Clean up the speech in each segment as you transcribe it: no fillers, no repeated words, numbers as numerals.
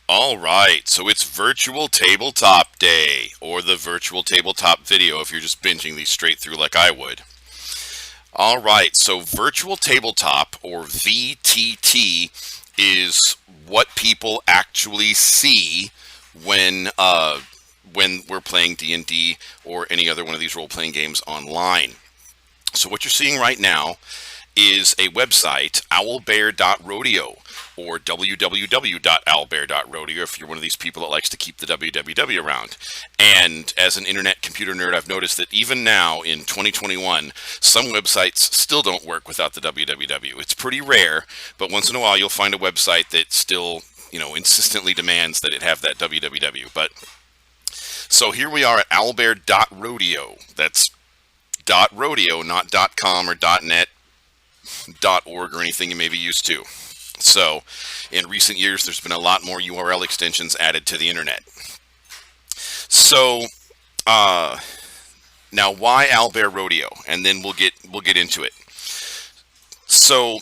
All right, so it's Virtual Tabletop Day, or the Virtual Tabletop video if you're just binging these straight through like I would. All right, so Virtual Tabletop, or VTT, is what people actually see when when we're playing D&D or any other one of these role-playing games online. So what you're seeing right now is a website, owlbear.rodeo, or www.owlbear.rodeo if you're one of these people that likes to keep the www around. And as an internet computer nerd, I've noticed that even now in 2021, some websites still don't work without the www. It's pretty rare, but once in a while you'll find a website that still, insistently demands that it have that www. But so here we are at owlbear.rodeo. That's .rodeo, not .com or .net, .org, or anything you may be used to. So, in recent years, there's been a lot more URL extensions added to the internet. So, now why Owlbear Rodeo? And then we'll get into it. So,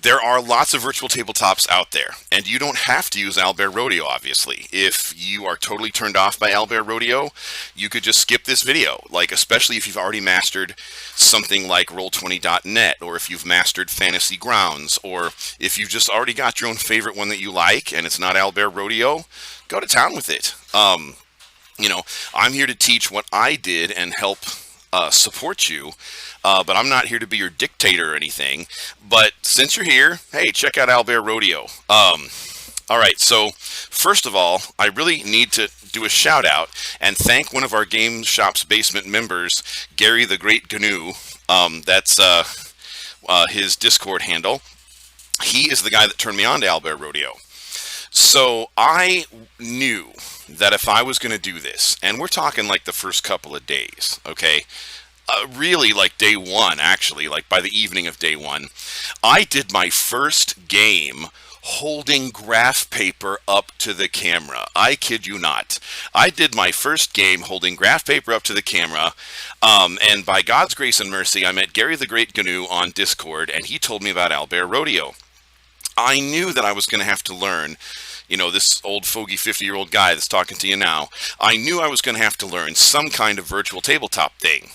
there are lots of virtual tabletops out there, and you don't have to use Owlbear Rodeo, obviously. If you are totally turned off by Owlbear Rodeo, you could just skip this video, like especially if you've already mastered something like Roll20.net, or if you've mastered Fantasy Grounds, or if you've just already got your own favorite one that you like, and it's not Owlbear Rodeo, go to town with it. I'm here to teach what I did and help support you, but I'm not here to be your dictator or anything. But since you're here, hey, check out Owlbear Rodeo. All right, so first of all, I really need to do a shout out and thank one of our Game Shop's basement members, Gary the Great Gnu. That's his Discord handle. He is the guy that turned me on to Owlbear Rodeo. So I knew that if I was going to do this, and we're talking like the first couple of days, okay? Really like day one, actually, like by the evening of day one, I did my first game holding graph paper up to the camera. I kid you not. I did my first game holding graph paper up to the camera, and by God's grace and mercy, I met Gary the Great Gnu on Discord, and he told me about Owlbear Rodeo. I knew that I was going to have to learn, this old fogey 50-year-old guy that's talking to you now. I knew I was going to have to learn some kind of virtual tabletop thing.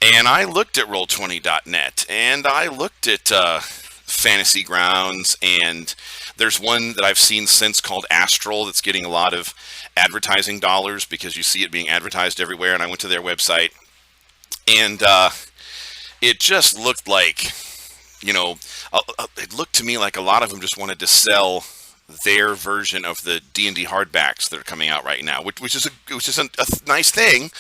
And I looked at Roll20.net, and I looked at Fantasy Grounds, and there's one that I've seen since called Astral that's getting a lot of advertising dollars because you see it being advertised everywhere, and I went to their website, and it just looked like, it looked to me like a lot of them just wanted to sell their version of the D&D hardbacks that are coming out right now, which is a nice thing.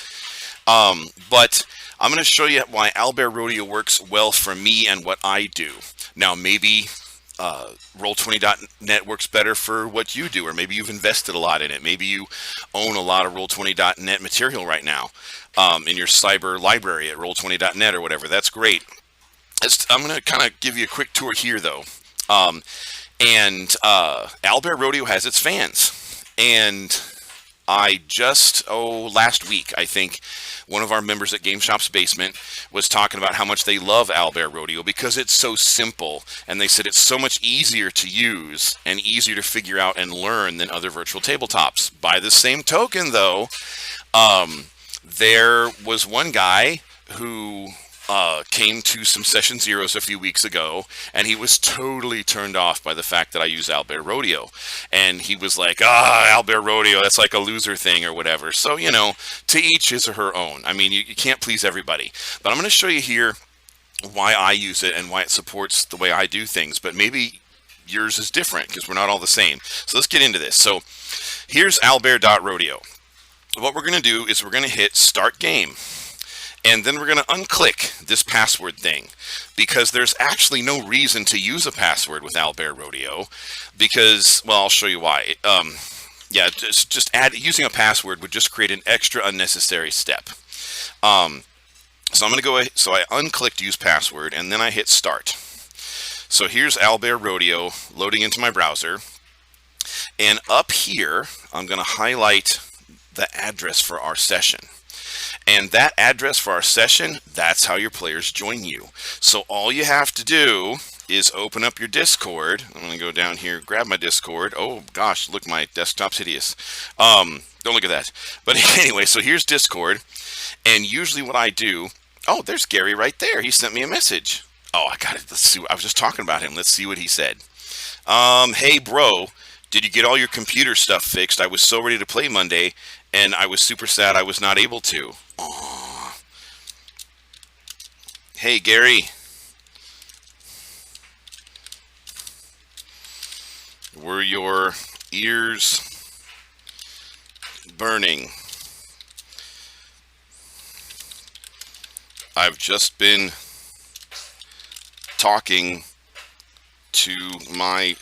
But I'm going to show you why Owlbear Rodeo works well for me and what I do. Now, maybe Roll20.net works better for what you do, or maybe you've invested a lot in it. Maybe you own a lot of Roll20.net material right now in your cyber library at Roll20.net or whatever. That's great. I'm going to kind of give you a quick tour here, though. And Owlbear Rodeo has its fans. And I just, last week, I think, one of our members at Game Shop's basement was talking about how much they love Owlbear Rodeo because it's so simple. And they said it's so much easier to use and easier to figure out and learn than other virtual tabletops. By the same token, though, there was one guy who came to some session zeros a few weeks ago, and he was totally turned off by the fact that I use Owlbear Rodeo. And he was like, Owlbear Rodeo, that's like a loser thing or whatever. So, to each his or her own. I mean, you can't please everybody. But I'm going to show you here why I use it and why it supports the way I do things. But maybe yours is different because we're not all the same. So let's get into this. So here's owlbear.rodeo. What we're going to do is we're going to hit Start Game. And then we're going to unclick this password thing because there's actually no reason to use a password with Owlbear Rodeo because, well, I'll show you why. Just using a password would just create an extra unnecessary step. So I'm going to go, so I unclicked use password and then I hit start. So here's Owlbear Rodeo loading into my browser. And up here, I'm going to highlight the address for our session. And that address for our session, that's how your players join you. So all you have to do is open up your Discord. I'm going to go down here, grab my Discord. Oh gosh, look, my desktop's hideous. Don't look at that. But anyway, so here's Discord. And usually what I do, oh, there's Gary right there. He sent me a message. Oh, I got it. Let's see. I was just talking about him. Let's see what he said. Hey, bro, did you get all your computer stuff fixed? I was so ready to play Monday, and I was super sad I was not able to. Aw. Hey, Gary. Were your ears burning? I've just been talking to my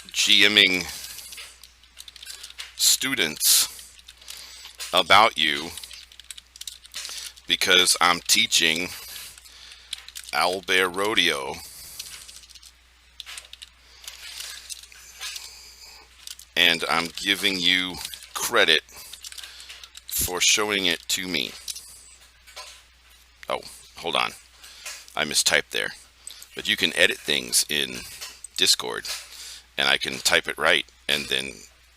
GMing students about you because I'm teaching Owlbear Rodeo, and I'm giving you credit for showing it to me. Oh, hold on. I mistyped there. But you can edit things in Discord, and I can type it right and then,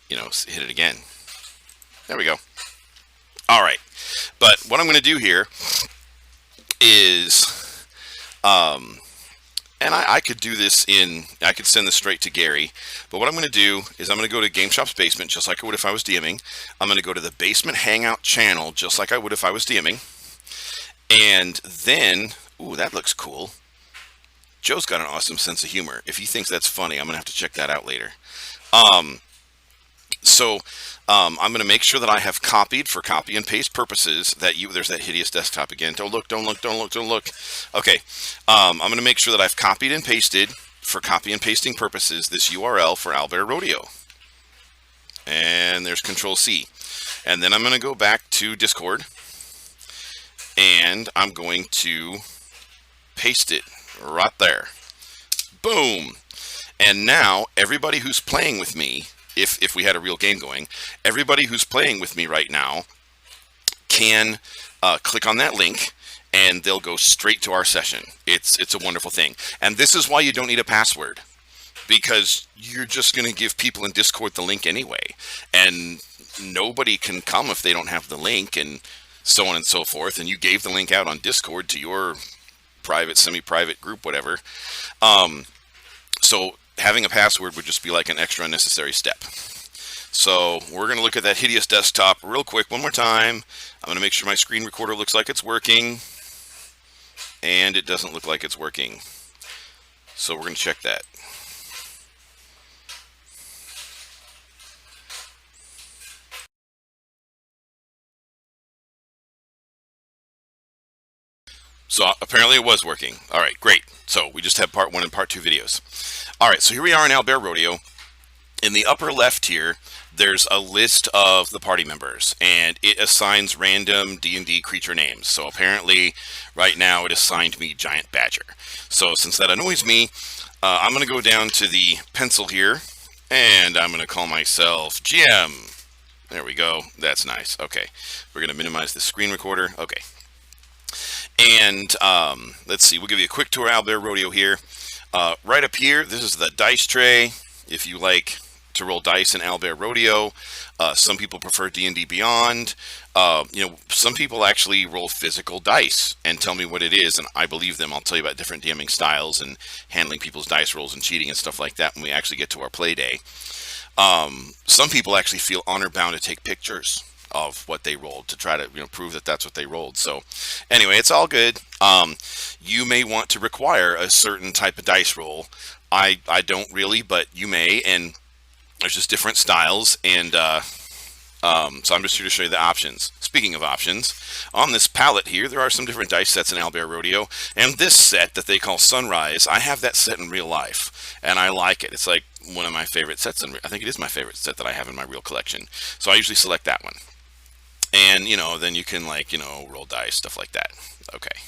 hit it again. There we go. All right. But what I'm going to do here is, and I could do this I could send this straight to Gary, but what I'm going to do is I'm going to go to Game Shop's basement just like I would if I was DMing. I'm going to go to the basement hangout channel just like I would if I was DMing. And then, ooh, that looks cool. Joe's got an awesome sense of humor. If he thinks that's funny, I'm going to have to check that out later. I'm going to make sure that I have copied for copy and paste purposes there's that hideous desktop again. Don't look. Okay. I'm going to make sure that I've copied and pasted for copy and pasting purposes this URL for Owlbear Rodeo. And there's Control C. And then I'm going to go back to Discord and I'm going to paste it right there. Boom. And now everybody who's playing with me, if we had a real game going, everybody who's playing with me right now can click on that link and they'll go straight to our session. It's a wonderful thing. And this is why you don't need a password, because you're just going to give people in Discord the link anyway. And nobody can come if they don't have the link, and so on and so forth. And you gave the link out on Discord to your private, semi-private group, whatever. So having a password would just be like an extra unnecessary step. So we're going to look at that hideous desktop real quick one more time. I'm going to make sure my screen recorder looks like it's working. And it doesn't look like it's working. So we're going to check that. So apparently it was working. All right, great. So we just have part 1 and part 2 videos. All right, so here we are in Owlbear Rodeo. In the upper left here, there's a list of the party members, and it assigns random D&D creature names. So apparently, right now, it assigned me Giant Badger. So since that annoys me, I'm going to go down to the pencil here, and I'm going to call myself GM. There we go. That's nice. Okay, we're going to minimize the screen recorder. Okay. And let's see, we'll give you a quick tour of Owlbear Rodeo here. Right up here, this is the dice tray. If you like to roll dice in Owlbear Rodeo, some people prefer D&D Beyond. Some people actually roll physical dice and tell me what it is, and I believe them. I'll tell you about different DMing styles and handling people's dice rolls and cheating and stuff like that when we actually get to our play day. Some people actually feel honor bound to take pictures of what they rolled to try to prove that that's what they rolled. So anyway, it's all good. You may want to require a certain type of dice roll. I don't really, but you may, and there's just different styles, and so I'm just here to show you the options. Speaking of options, on this palette here there are some different dice sets in Owlbear Rodeo, and this set that they call Sunrise, I have that set in real life and I like it. It's like one of my favorite sets, and I think it is my favorite set that I have in my real collection, so I usually select that one. And, then you can, roll dice, stuff like that. Okay.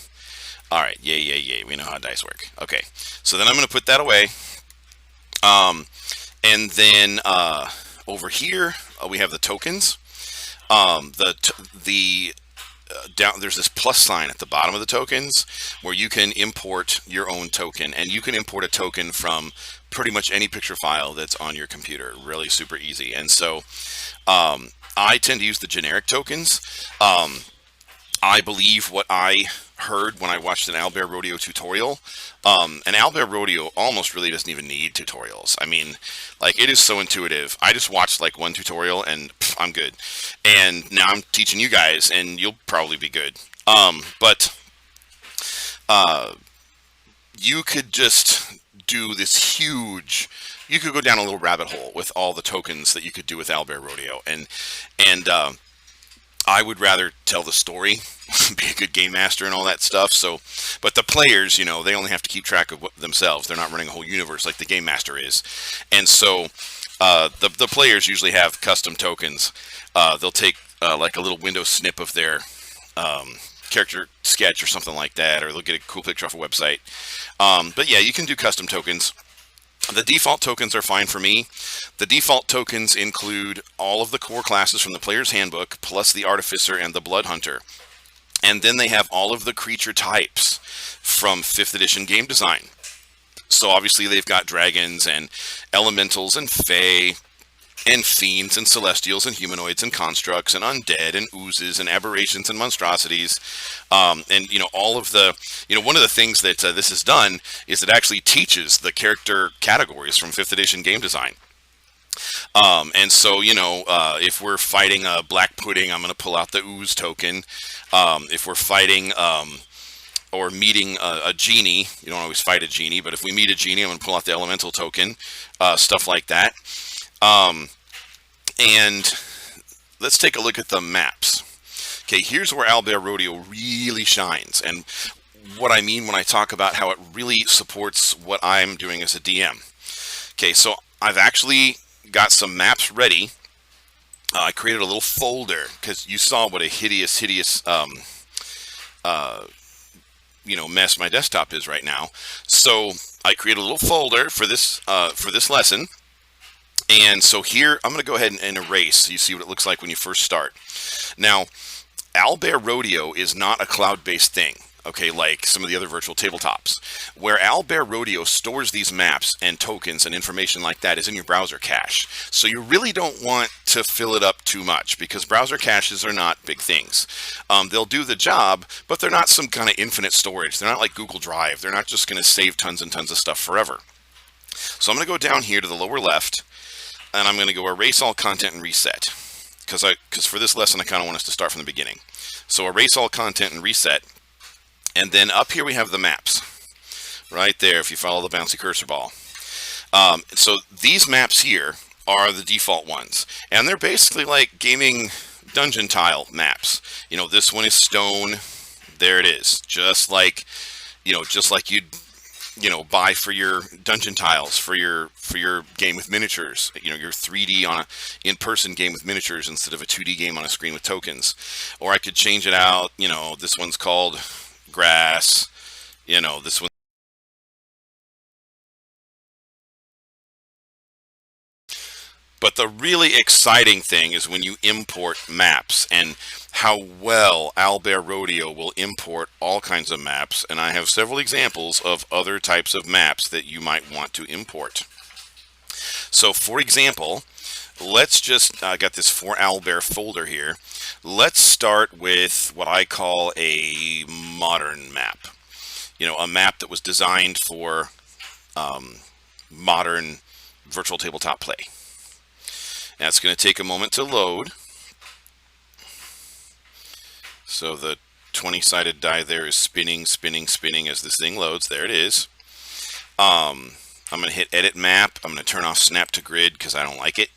All right. Yay. We know how dice work. Okay. So then I'm going to put that away. And then over here, we have the tokens. The down there's this plus sign at the bottom of the tokens where you can import your own token, and you can import a token from pretty much any picture file that's on your computer. Really super easy. And so I tend to use the generic tokens. I believe what I heard when I watched an Owlbear Rodeo tutorial. An Owlbear Rodeo almost really doesn't even need tutorials. I mean, like, it is so intuitive. I just watched like one tutorial and I'm good. And now I'm teaching you guys, and you'll probably be good. But you could just do this huge. You could go down a little rabbit hole with all the tokens that you could do with Owlbear Rodeo, and I would rather tell the story, be a good game master and all that stuff. So, but the players, they only have to keep track of themselves. They're not running a whole universe like the game master is. And so the players usually have custom tokens. They'll take like a little window snip of their character sketch or something like that, or they'll get a cool picture off a website. But yeah, you can do custom tokens. The default tokens are fine for me. The default tokens include all of the core classes from the player's handbook, plus the artificer and the blood hunter. And then they have all of the creature types from 5th edition game design. So obviously they've got dragons and elementals and fae and fiends and celestials and humanoids and constructs and undead and oozes and aberrations and monstrosities. And all of the, one of the things that this has done is it actually teaches the character categories from 5th edition game design. And so, if we're fighting a black pudding, I'm going to pull out the ooze token. If we're fighting or meeting a genie, you don't always fight a genie, but if we meet a genie, I'm going to pull out the elemental token, stuff like that. And let's take a look at the maps. Okay, here's where Owlbear Rodeo really shines, and what I mean when I talk about how it really supports what I'm doing as a DM. Okay, so I've actually got some maps ready. I created a little folder because you saw what a hideous mess my desktop is right now. So I created a little folder for this lesson. And so here, I'm going to go ahead and erase so you see what it looks like when you first start. Now, Owlbear Rodeo is not a cloud-based thing, okay, like some of the other virtual tabletops. Where Owlbear Rodeo stores these maps and tokens and information like that is in your browser cache. So you really don't want to fill it up too much, because browser caches are not big things. They'll do the job, but they're not some kind of infinite storage. They're not like Google Drive. They're not just going to save tons and tons of stuff forever. So I'm going to go down here to the lower left, and I'm going to go erase all content and reset, because for this lesson I kind of want us to start from the beginning. So erase all content and reset, and then up here we have the maps right there if you follow the bouncy cursor ball. So these maps here are the default ones, and they're basically like gaming dungeon tile maps. This one is stone. There it is, just like you'd buy for your dungeon tiles for your game with miniatures, your 3D on a in-person game with miniatures instead of a 2D game on a screen with tokens. Or I could change it out, this one's called grass, this one. But the really exciting thing is when you import maps, and how well Owlbear Rodeo will import all kinds of maps. And I have several examples of other types of maps that you might want to import. So for example, let's just, I got this for Owlbear folder here. Let's start with what I call a modern map. A map that was designed for modern virtual tabletop play. Now it's going to take a moment to load. So the 20-sided die there is spinning as this thing loads. There it is. I'm going to hit Edit Map. I'm going to turn off Snap to Grid because I don't like it.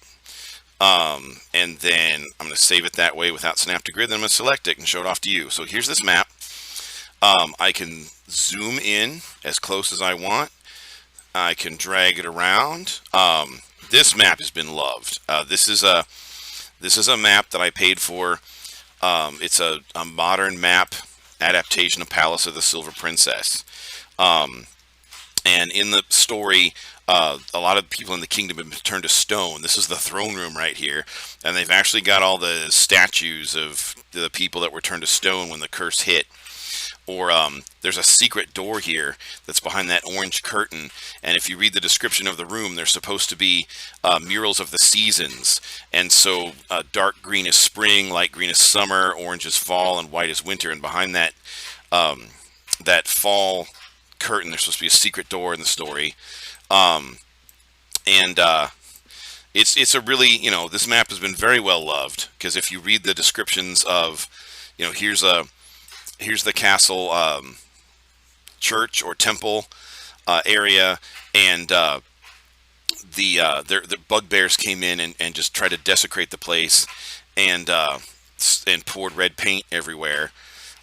And then I'm going to save it that way without Snap to Grid. Then I'm going to select it and show it off to you. So here's this map. I can zoom in as close as I want. I can drag it around. This map has been loved. This is a map that I paid for. It's a modern map adaptation of Palace of the Silver Princess. And in the story, a lot of people in the kingdom have been turned to stone. This is the throne room right here, and they've actually got all the statues of the people that were turned to stone when the curse hit. Or there's a secret door here that's behind that orange curtain, and if you read the description of the room, there's supposed to be murals of the seasons. And so dark green is spring, light green is summer, orange is fall, and white is winter. And behind that fall curtain, there's supposed to be a secret door in the story. And it's a really, this map has been very well loved, because if you read the descriptions of, here's the castle, church or temple area, and the bugbears came in and just tried to desecrate the place, and and poured red paint everywhere.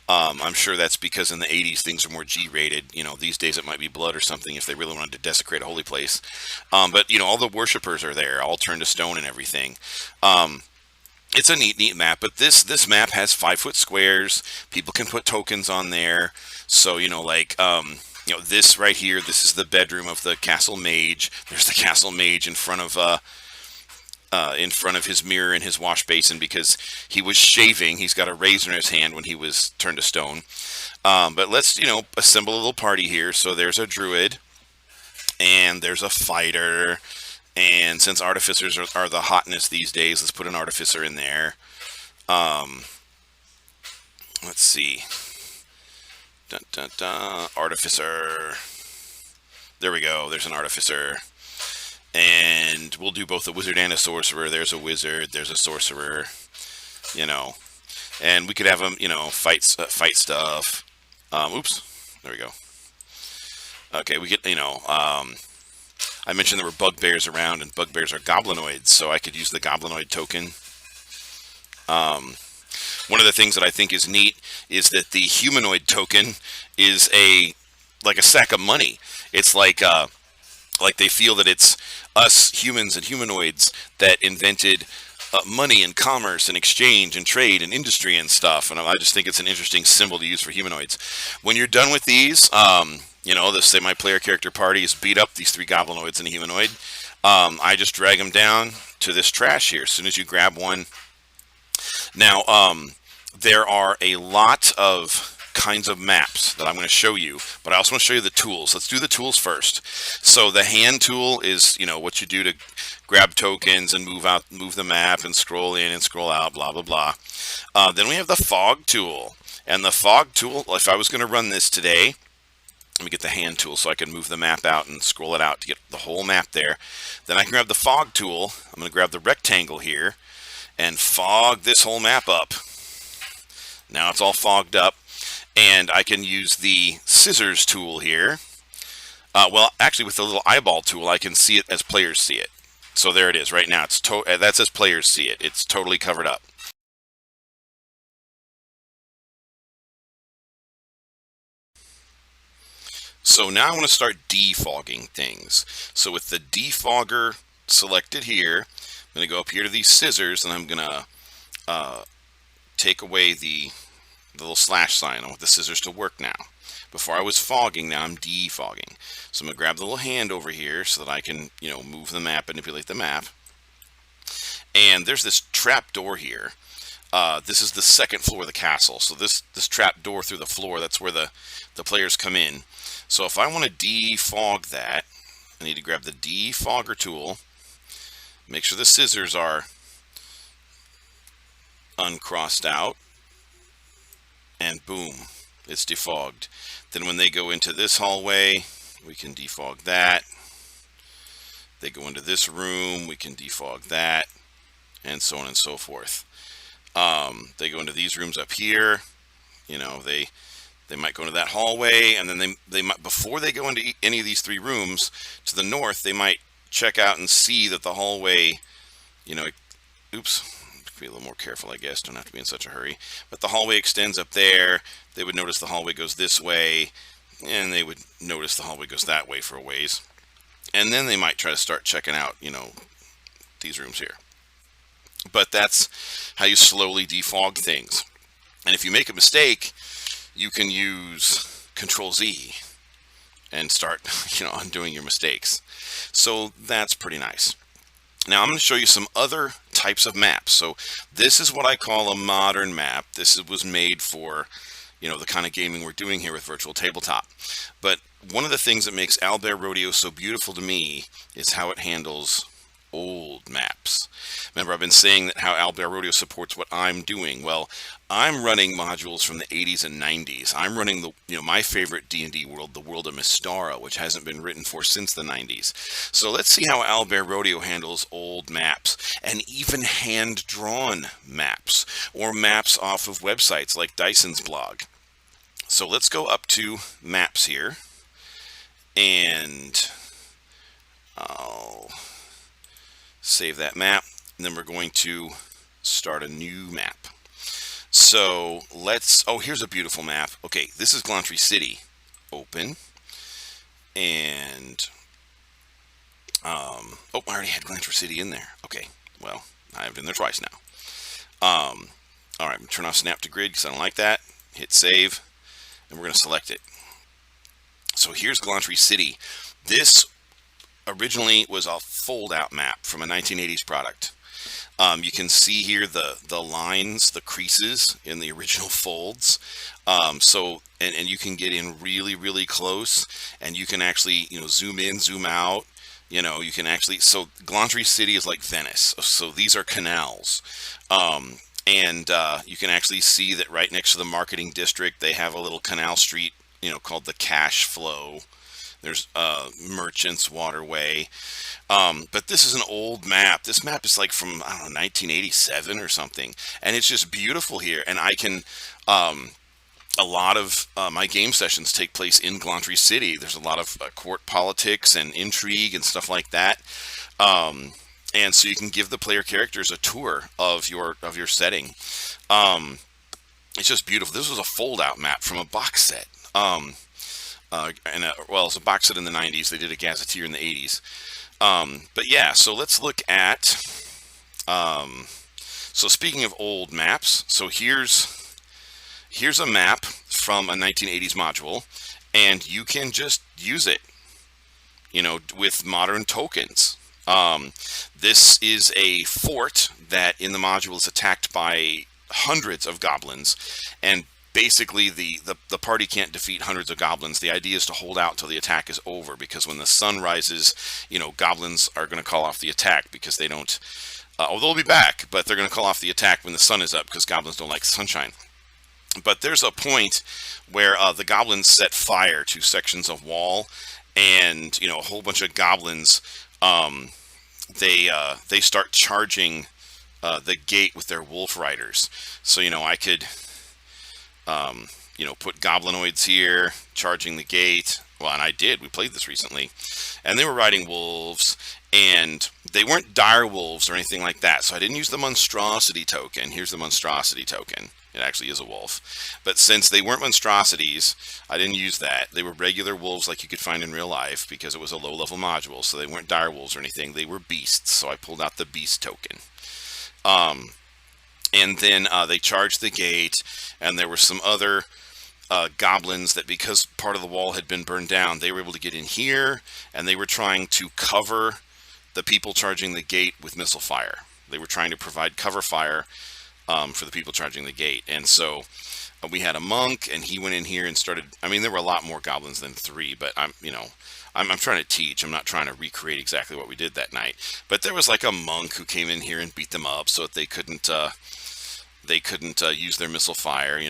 I'm sure that's because in the 80s things are more G-rated. These days it might be blood or something if they really wanted to desecrate a holy place. But all the worshipers are there, all turned to stone and everything. It's a neat map, but this map has 5-foot squares. People can put tokens on there. So this right here. This is the bedroom of the castle mage. There's the castle mage in front of his mirror in his wash basin because he was shaving. He's got a razor in his hand when he was turned to stone. But let's assemble a little party here. So there's a druid, and there's a fighter. And since artificers are the hotness these days, let's put an artificer in there. Let's see. Dun, dun, dun. Artificer. There we go. There's an artificer. And we'll do both a wizard and a sorcerer. There's a wizard. There's a sorcerer. And we could have them, fight stuff. Oops. There we go. Okay, we get, I mentioned there were bugbears around, and bugbears are goblinoids, so I could use the goblinoid token. One of the things that I think is neat is that the humanoid token is like a sack of money. It's like they feel that it's us humans and humanoids that invented money and commerce and exchange and trade and industry and stuff. And I just think it's an interesting symbol to use for humanoids. When you're done with these, say my player character party has beat up these 3 goblinoids and a humanoid. I just drag them down to this trash here as soon as you grab one. Now, there are a lot of kinds of maps that I'm going to show you, but I also want to show you the tools. Let's do the tools first. So the hand tool is, what you do to grab tokens and move the map and scroll in and scroll out, blah, blah, blah. Then we have the fog tool. And the fog tool, if I was going to run this today, let me get the hand tool so I can move the map out and scroll it out to get the whole map there. Then I can grab the fog tool. I'm going to grab the rectangle here and fog this whole map up. Now it's all fogged up. And I can use the scissors tool here. Well, actually with the little eyeball tool, I can see it as players see it. So there it is right now. That's as players see it. It's totally covered up. So now I want to start defogging things. So with the defogger selected here, I'm going to go up here to these scissors, and I'm going to take away the little slash sign. I want the scissors to work now. Before I was fogging, now I'm defogging. So I'm going to grab the little hand over here so that I can, move the map, manipulate the map. And there's this trap door here. This is the second floor of the castle. So this trap door through the floor, that's where the players come in. So if I want to defog that, I need to grab the defogger tool, make sure the scissors are uncrossed out, and boom, it's defogged. Then when they go into this hallway, we can defog that. They go into this room, we can defog that, and so on and so forth. They go into these rooms up here, they might go into that hallway, and then they might, before they go into any of these 3 rooms to the north, they might check out and see that the hallway, oops, be a little more careful, I guess. Don't have to be in such a hurry. But the hallway extends up there. They would notice the hallway goes this way, and they would notice the hallway goes that way for a ways. And then they might try to start checking out, these rooms here. But that's how you slowly defog things. And if you make a mistake, you can use Control Z and start, undoing your mistakes. So that's pretty nice. Now I'm going to show you some other types of maps. So this is what I call a modern map. This was made for, the kind of gaming we're doing here with Virtual Tabletop. But one of the things that makes Owlbear Rodeo so beautiful to me is how it handles old maps. Remember, I've been saying that how Owlbear Rodeo supports what I'm doing. Well, I'm running modules from the 80s and 90s. I'm running my favorite D&D world, the world of Mystara, which hasn't been written for since the 90s. So let's see how Owlbear Rodeo handles old maps, and even hand-drawn maps, or maps off of websites like Dyson's blog. So let's go up to maps here, and I'll save that map, and then we're going to start a new map. So here's a beautiful map. Okay, this is Glantry City. Open. And, I already had Glantry City in there. Okay, well, I have it in there twice now. All right, turn off Snap to Grid because I don't like that. Hit Save, and we're going to select it. So here's Glantry City. This originally was a fold-out map from a 1980s product. You can see here the lines, the creases in the original folds. And you can get in really, really close, and you can actually, zoom in, zoom out. You can actually, so Glantry City is like Venice. So these are canals. And you can actually see that right next to the marketing district, they have a little canal street, called the Cash Flow. There's Merchants Waterway. But this is an old map. This map is like from, 1987 or something. And it's just beautiful here. And I can, a lot of my game sessions take place in Glantry City. There's a lot of court politics and intrigue and stuff like that. And so you can give the player characters a tour of your setting. It's just beautiful. This was a fold-out map from a box set. It's a box set in the 90s. They did a gazetteer in the 80s. But yeah, so let's look at, so speaking of old maps, so here's a map from a 1980s module, and you can just use it, with modern tokens. This is a fort that in the module is attacked by hundreds of goblins, and basically the party can't defeat hundreds of goblins. The idea is to hold out till the attack is over, because when the sun rises, goblins are going to call off the attack because they don't, they'll be back, but they're going to call off the attack when the sun is up because goblins don't like sunshine. But there's a point where the goblins set fire to sections of wall, and a whole bunch of goblins, they start charging the gate with their wolf riders. So I could put goblinoids here, charging the gate. Well, and I did. We played this recently. And they were riding wolves, and they weren't dire wolves or anything like that. So I didn't use the monstrosity token. Here's the monstrosity token. It actually is a wolf. But since they weren't monstrosities, I didn't use that. They were regular wolves like you could find in real life, because it was a low-level module. So they weren't dire wolves or anything. They were beasts. So I pulled out the beast token. And then they charged the gate, and there were some other goblins that, because part of the wall had been burned down, they were able to get in here, and they were trying to cover the people charging the gate with missile fire. They were trying to provide cover fire for the people charging the gate. And so we had a monk, and he went in here and started, there were a lot more goblins than 3, but I'm trying to teach. I'm not trying to recreate exactly what we did that night. But there was like a monk who came in here and beat them up so that they couldn't use their missile fire,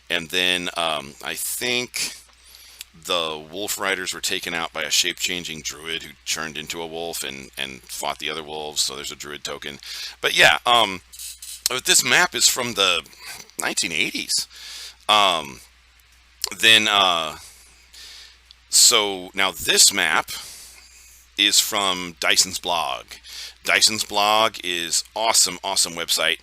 And then I think the wolf riders were taken out by a shape-changing druid who turned into a wolf and fought the other wolves. So there's a druid token. But yeah, this map is from the 1980s. So now this map is from Dyson's blog. Dyson's blog is awesome website.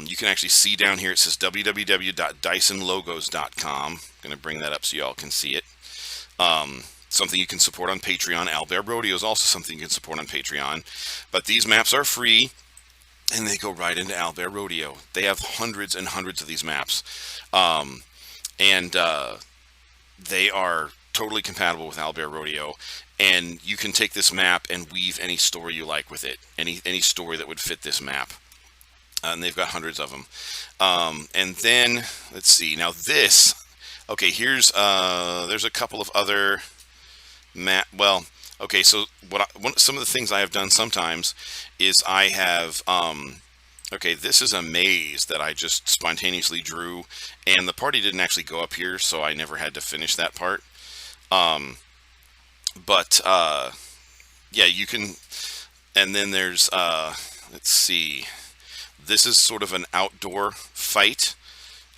You can actually see down here, it says www.dysonlogos.com. I'm going to bring that up so you all can see it. Something you can support on Patreon. Owlbear Rodeo is also something you can support on Patreon. But these maps are free, and they go right into Owlbear Rodeo. They have hundreds and hundreds of these maps. They are totally compatible with Owlbear Rodeo, and you can take this map and weave any story you like with it, any story that would fit this map. And they've got hundreds of them. And then let's see. Now this, okay. There's a couple of other map. Well, okay. So some of the things I have done sometimes is I have okay, this is a maze that I just spontaneously drew, and the party didn't actually go up here, so I never had to finish that part. Um, but yeah, you can. And then there's let's see. This is sort of an outdoor fight.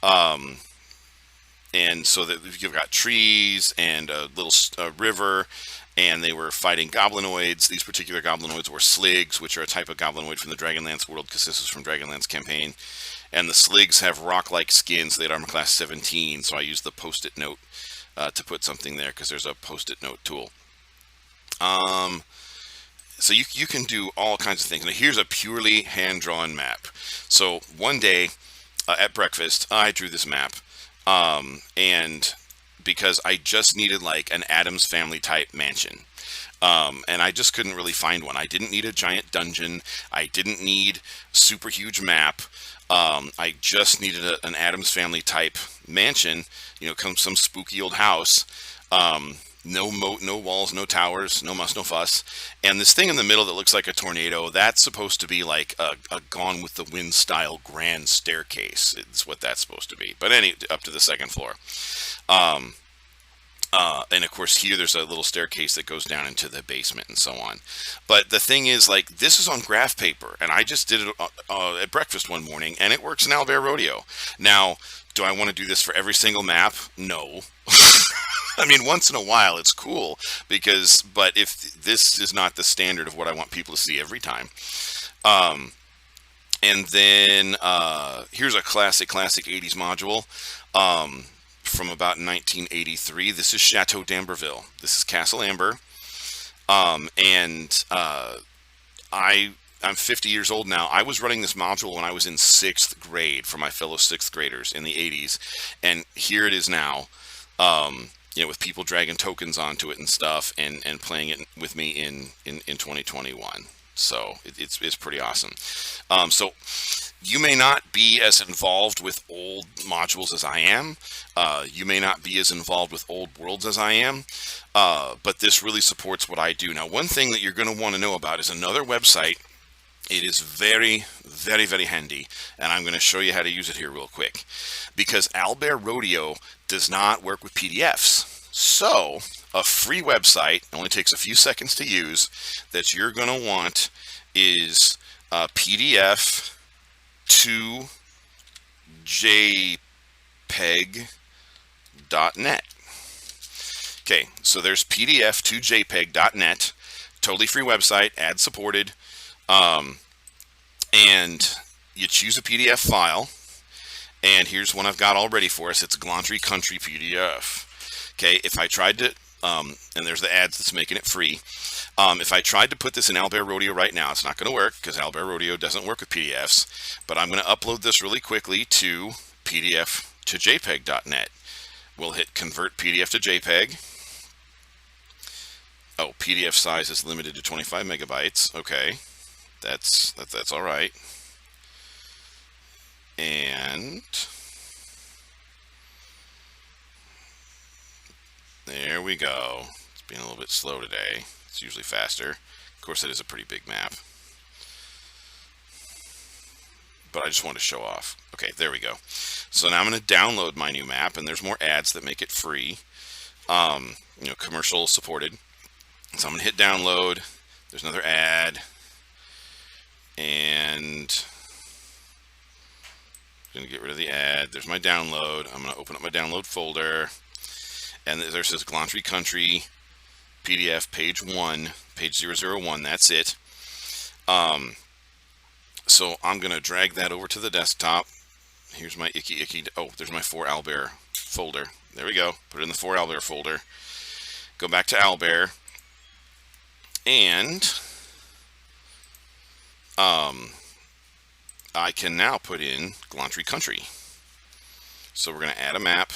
Um, and so that you've got trees and a little river, and they were fighting goblinoids. These particular goblinoids were sligs, which are a type of goblinoid from the Dragonlance world, because this is from Dragonlance campaign. And the sligs have rock-like skins. They had armor class 17, so I used the post-it note to put something there, because there's a post-it note tool. So you can do all kinds of things. Now here's a purely hand-drawn map. So one day at breakfast, I drew this map, and because I just needed like an Addams Family type mansion. And I just couldn't really find one. I didn't need a giant dungeon. I didn't need super huge map. I just needed an Addams Family type mansion, you know, some spooky old house. No moat, no walls, no towers, no muss, no fuss. And this thing in the middle that looks like a tornado, that's supposed to be like a Gone with the Wind style grand staircase. It's what that's supposed to be. But up to the second floor. And of course here there's a little staircase that goes down into the basement and so on. But the thing is, like, this is on graph paper, and I just did it at breakfast one morning, and it works in Owlbear Rodeo. Now, do I want to do this for every single map? No. I mean, once in a while it's cool, but if this is not the standard of what I want people to see every time. And then here's a classic 80s module. From about 1983. This is Chateau d'Amberville. This is Castle Amber. And I'm 50 years old now. I was running this module when I was in 6th grade for my fellow 6th graders in the 80s. And here it is now, you know, with people dragging tokens onto it and stuff, and playing it with me in 2021. So it's pretty awesome. So you may not be as involved with old modules as I am. You may not be as involved with old worlds as I am. But this really supports what I do. Now, one thing that you're going to want to know about is another website. It is very, very, very handy, and I'm going to show you how to use it here real quick, because Owlbear Rodeo does not work with PDFs. So a free website, only takes a few seconds to use, that you're going to want is PDF to JPEG.net. Okay, so there's PDF to JPEG.net, totally free website, ad supported, and you choose a PDF file, and here's one I've got all ready for us. It's Glantry Country PDF. Okay, if I tried to, and there's the ads that's making it free. If I tried to put this in Owlbear Rodeo right now, it's not going to work, because Owlbear Rodeo doesn't work with PDFs. But I'm going to upload this really quickly to PDF to JPEG.net. We'll hit Convert PDF to JPEG. Oh, PDF size is limited to 25 megabytes. Okay, that's all right. And there we go. It's being a little bit slow today. It's usually faster. Of course, it is a pretty big map, but I just want to show off. Okay, there we go. So now I'm going to download my new map, and there's more ads that make it free. You know, commercial supported. So I'm going to hit download. There's another ad, and I'm going to get rid of the ad. There's my download. I'm going to open up my download folder, and there's this Glantry Country PDF page 1, page 001. That's it. So I'm going to drag that over to the desktop. Here's my icky. Oh, there's my 4Owlbear folder. There we go. Put it in the 4Owlbear folder. Go back to Owlbear. And I can now put in Glantry Country. So we're going to add a map.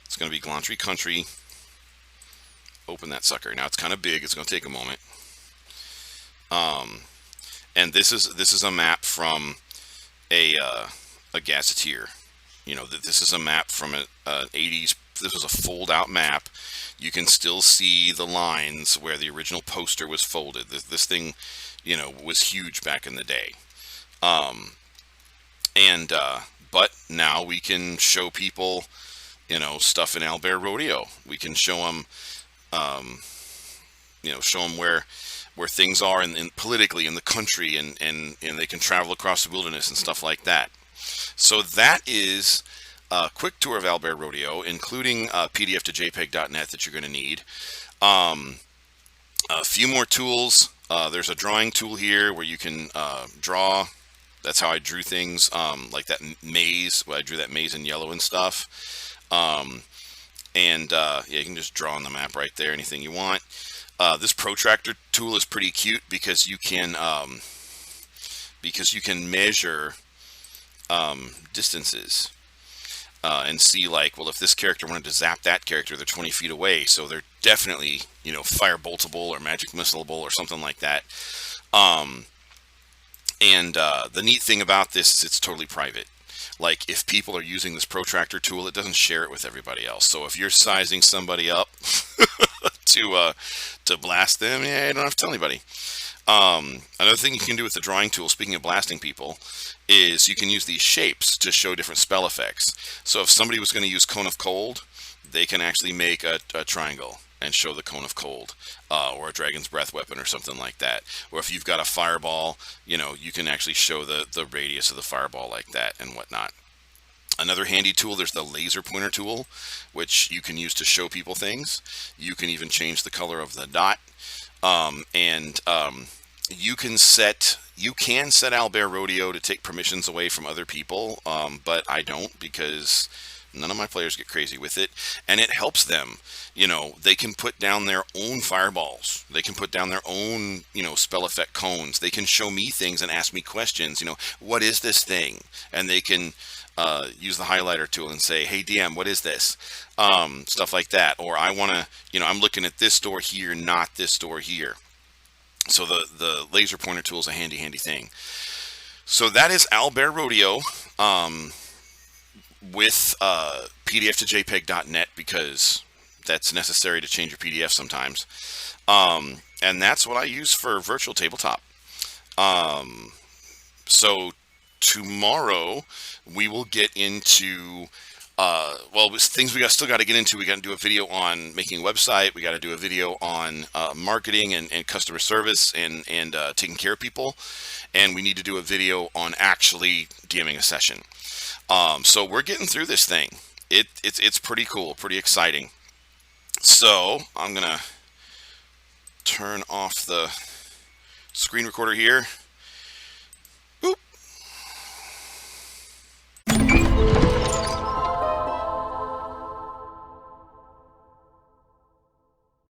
It's going to be Glantry Country open that sucker. Now it's kind of big. It's going to take a moment. And this is a map from a gazetteer. You know, this is a map from an 80s. This was a fold-out map. You can still see the lines where the original poster was folded. This thing, you know, was huge back in the day. But now we can show people, you know, stuff in Owlbear Rodeo. We can show them, you know, show them where things are in politically in the country, and they can travel across the wilderness and stuff like that. So that is a quick tour of Owlbear Rodeo, including PDF to JPEG.net that you're going to need. A few more tools. There's a drawing tool here where you can draw. That's how I drew things, like that maze. Well, I drew that maze in yellow and stuff. Yeah, you can just draw on the map right there, anything you want. This protractor tool is pretty cute because you can measure distances and see, like, well, if this character wanted to zap that character, they're 20 feet away, so they're definitely, you know, fire boltable or magic missileable or something like that. The neat thing about this is it's totally private. Like, if people are using this protractor tool, it doesn't share it with everybody else. So if you're sizing somebody up to blast them, yeah, you don't have to tell anybody. Another thing you can do with the drawing tool, speaking of blasting people, is you can use these shapes to show different spell effects. So if somebody was going to use Cone of Cold, they can actually make a triangle and show the Cone of Cold, or a Dragon's Breath weapon or something like that. Or if you've got a fireball, you know, you can actually show the radius of the fireball like that and whatnot. Another handy tool, there's the laser pointer tool, which you can use to show people things. You can even change the color of the dot. You can set Owlbear Rodeo to take permissions away from other people, but I don't, because none of my players get crazy with it, and it helps them. You know, they can put down their own fireballs. They can put down their own, you know, spell effect cones. They can show me things and ask me questions. You know, what is this thing? And they can use the highlighter tool and say, hey, DM, what is this? Stuff like that. Or I want to, you know, I'm looking at this door here, not this door here. So the laser pointer tool is a handy thing. So that is Owlbear Rodeo, with PDF to JPEG.net, because that's necessary to change your PDF sometimes. And that's what I use for virtual tabletop. So tomorrow we will get into things we still got to get into. We got to do a video on making a website. We got to do a video on marketing and customer service and taking care of people. And we need to do a video on actually DMing a session. So we're getting through this thing. It's pretty cool, pretty exciting. So I'm gonna turn off the screen recorder here.